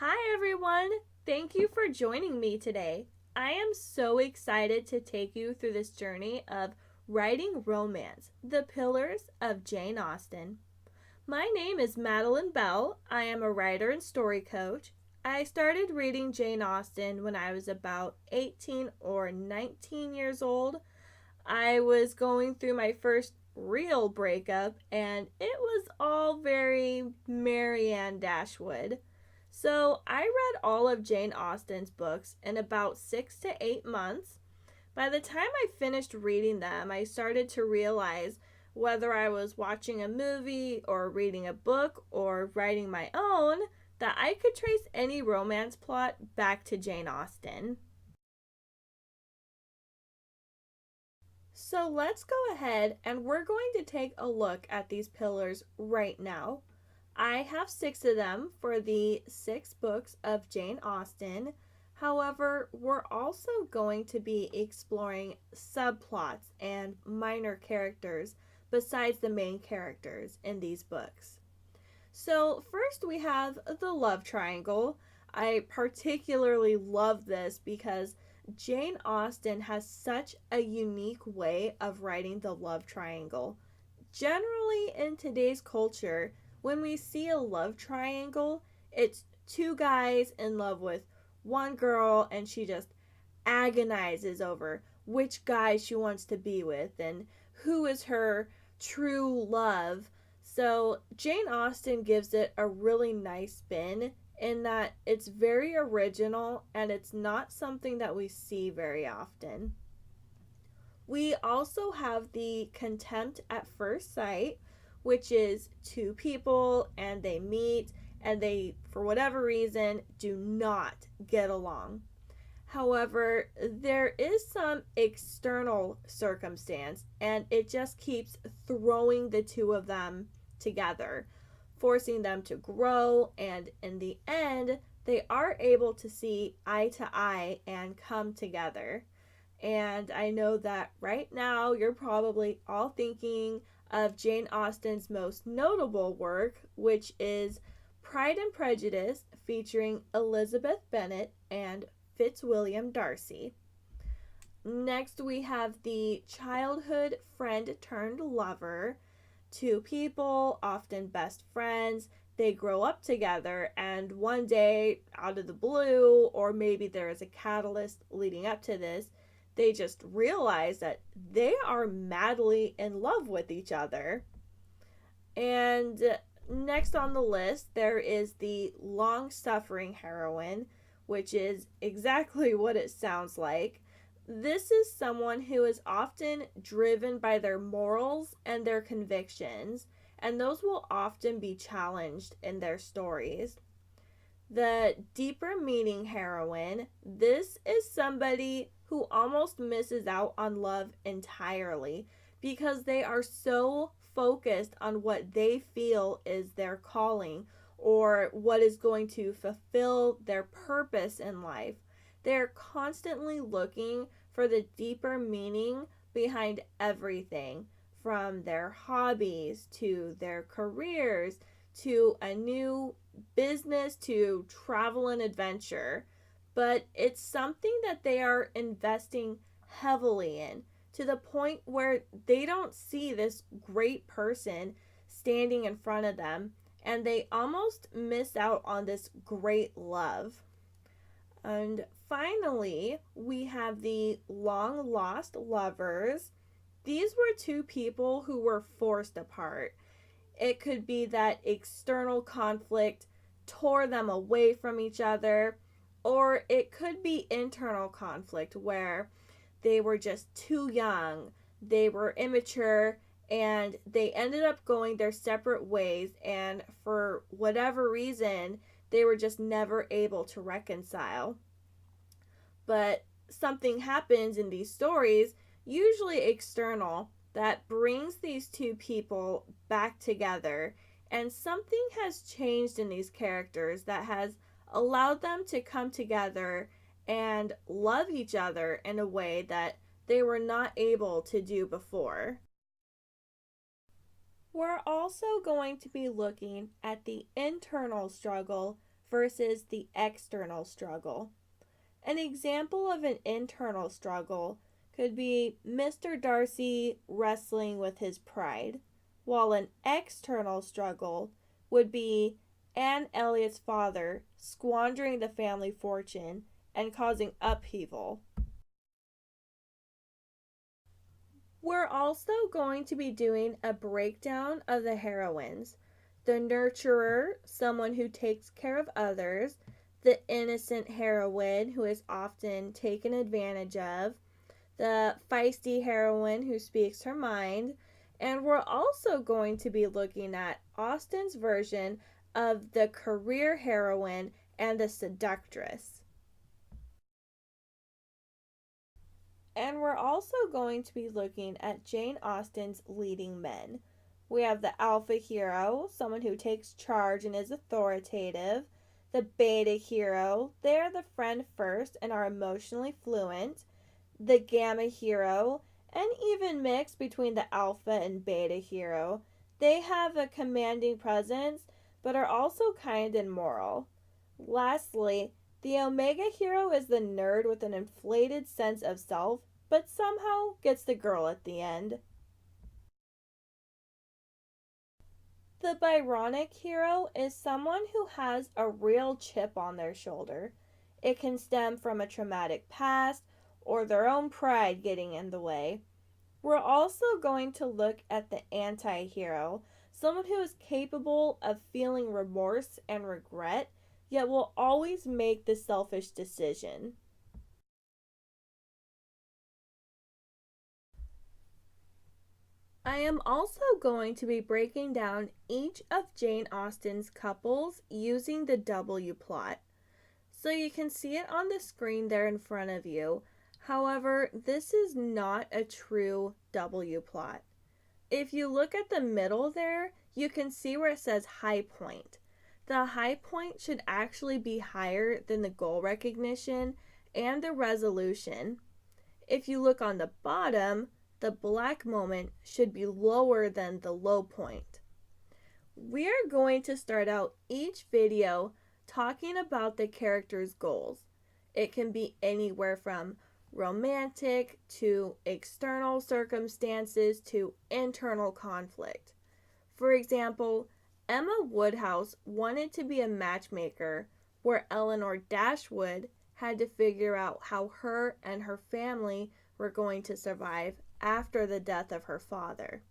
Hi everyone! Thank you for joining me today. I am so excited to take you through this journey of writing romance, The Pillars of Jane Austen. My name is Madeline Bell. I am a writer and story coach. I started reading Jane Austen when I was about 18 or 19 years old. I was going through my first real breakup, and it was all very Marianne Dashwood. So I read all of Jane Austen's books in about 6 to 8 months. By the time I finished reading them, I started to realize whether I was watching a movie or reading a book or writing my own, that I could trace any romance plot back to Jane Austen. So let's go ahead and we're going to take a look at these pillars right now. I have 6 of them for the 6 books of Jane Austen. However, we're also going to be exploring subplots and minor characters besides the main characters in these books. So, first we have the love triangle. I particularly love this because Jane Austen has such a unique way of writing the love triangle. Generally, in today's culture, when we see a love triangle, it's 2 guys in love with one girl, and she just agonizes over which guy she wants to be with and who is her true love. So, Jane Austen gives it a really nice spin in that it's very original and it's not something that we see very often. We also have the contempt at first sight, which is 2 people and they meet and they, for whatever reason, do not get along. However, there is some external circumstance and it just keeps throwing the 2 of them together, forcing them to grow, and in the end, they are able to see eye to eye and come together. And I know that right now you're probably all thinking of Jane Austen's most notable work, which is Pride and Prejudice, featuring Elizabeth Bennet and Fitzwilliam Darcy. Next, we have the childhood friend turned lover. 2 people, often best friends, they grow up together, and one day, out of the blue, or maybe there is a catalyst leading up to this, they just realize that they are madly in love with each other. And next on the list, there is the long suffering heroine, which is exactly what it sounds like. This is someone who is often driven by their morals and their convictions, and those will often be challenged in their stories. The deeper meaning heroine, this is somebody who almost misses out on love entirely because they are so focused on what they feel is their calling or what is going to fulfill their purpose in life. They're constantly looking for the deeper meaning behind everything, from their hobbies to their careers to a new business to travel and adventure. But it's something that they are investing heavily in, to the point where they don't see this great person standing in front of them and they almost miss out on this great love. And finally, we have the long lost lovers. These were 2 people who were forced apart. It could be that external conflict tore them away from each other, or it could be internal conflict where they were just too young, they were immature, and they ended up going their separate ways, and for whatever reason, they were just never able to reconcile. But something happens in these stories, usually external, that brings these 2 people back together, and something has changed in these characters that has allowed them to come together and love each other in a way that they were not able to do before. We're also going to be looking at the internal struggle versus the external struggle. An example of an internal struggle could be Mr. Darcy wrestling with his pride, while an external struggle would be Anne Elliot's father squandering the family fortune and causing upheaval. We're also going to be doing a breakdown of the heroines. The nurturer, someone who takes care of others, the innocent heroine who is often taken advantage of, the feisty heroine who speaks her mind, and we're also going to be looking at Austen's version of the career heroine and the seductress. And we're also going to be looking at Jane Austen's leading men. We have the alpha hero, someone who takes charge and is authoritative. The beta hero, they're the friend first and are emotionally fluent. The gamma hero, and even mixed between the alpha and beta hero, they have a commanding presence but are also kind and moral. Lastly, the omega hero is the nerd with an inflated sense of self, but somehow gets the girl at the end. The Byronic hero is someone who has a real chip on their shoulder. It can stem from a traumatic past or their own pride getting in the way. We're also going to look at the anti hero, someone who is capable of feeling remorse and regret, yet will always make the selfish decision. I am also going to be breaking down each of Jane Austen's couples using the W plot. So you can see it on the screen there in front of you. However, this is not a true W plot. If you look at the middle there, you can see where it says high point. The high point should actually be higher than the goal recognition and the resolution. If you look on the bottom, the black moment should be lower than the low point. We are going to start out each video talking about the character's goals. It can be anywhere from romantic to external circumstances to internal conflict. For example, Emma Woodhouse wanted to be a matchmaker, where Eleanor Dashwood had to figure out how her and her family were going to survive after the death of her father.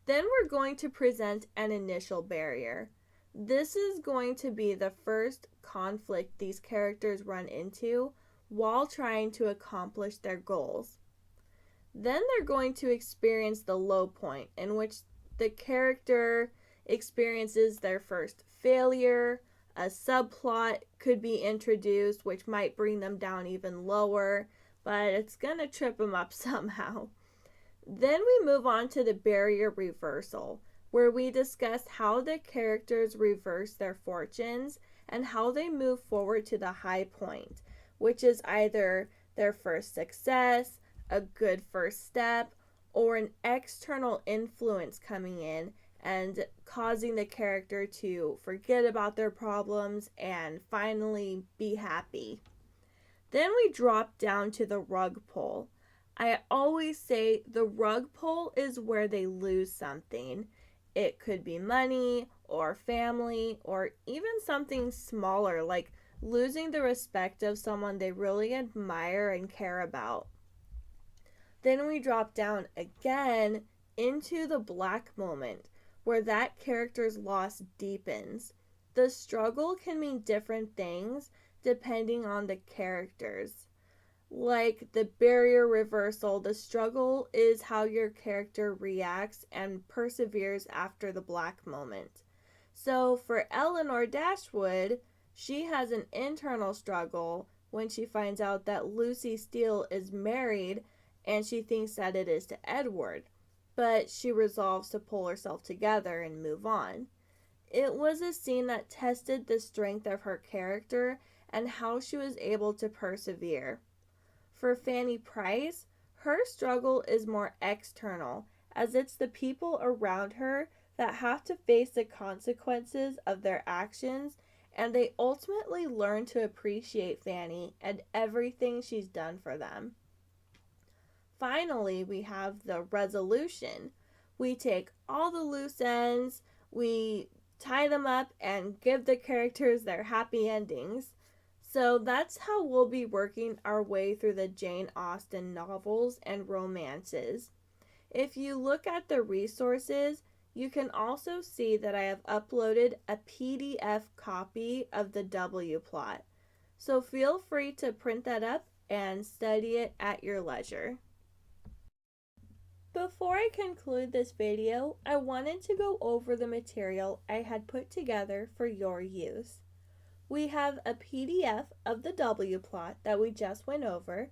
Then we're going to present an initial barrier. This is going to be the first conflict these characters run into while trying to accomplish their goals. Then they're going to experience the low point, in which the character experiences their first failure. A subplot could be introduced, which might bring them down even lower, but it's going to trip them up somehow. Then we move on to the barrier reversal, where we discuss how the characters reverse their fortunes and how they move forward to the high point, which is either their first success, a good first step, or an external influence coming in and causing the character to forget about their problems and finally be happy. Then we drop down to the rug pull. I always say the rug pull is where they lose something. It could be money or family or even something smaller like losing the respect of someone they really admire and care about. Then we drop down again into the black moment where that character's loss deepens. The struggle can mean different things depending on the characters. Like the barrier reversal, the struggle is how your character reacts and perseveres after the black moment. So for Eleanor Dashwood, she has an internal struggle when she finds out that Lucy Steele is married and she thinks that it is to Edward, but she resolves to pull herself together and move on. It was a scene that tested the strength of her character and how she was able to persevere. For Fanny Price, her struggle is more external, as it's the people around her that have to face the consequences of their actions and they ultimately learn to appreciate Fanny and everything she's done for them. Finally, we have the resolution. We take all the loose ends, we tie them up, and give the characters their happy endings. So that's how we'll be working our way through the Jane Austen novels and romances. If you look at the resources, you can also see that I have uploaded a PDF copy of the W plot. So feel free to print that up and study it at your leisure. Before I conclude this video, I wanted to go over the material I had put together for your use. We have a PDF of the W plot that we just went over.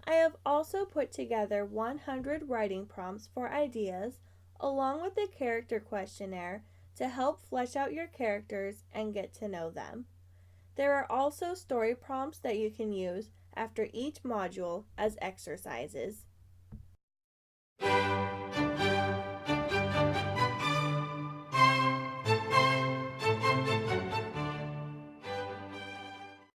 I have also put together 100 writing prompts for ideas, along with a character questionnaire to help flesh out your characters and get to know them. There are also story prompts that you can use after each module as exercises.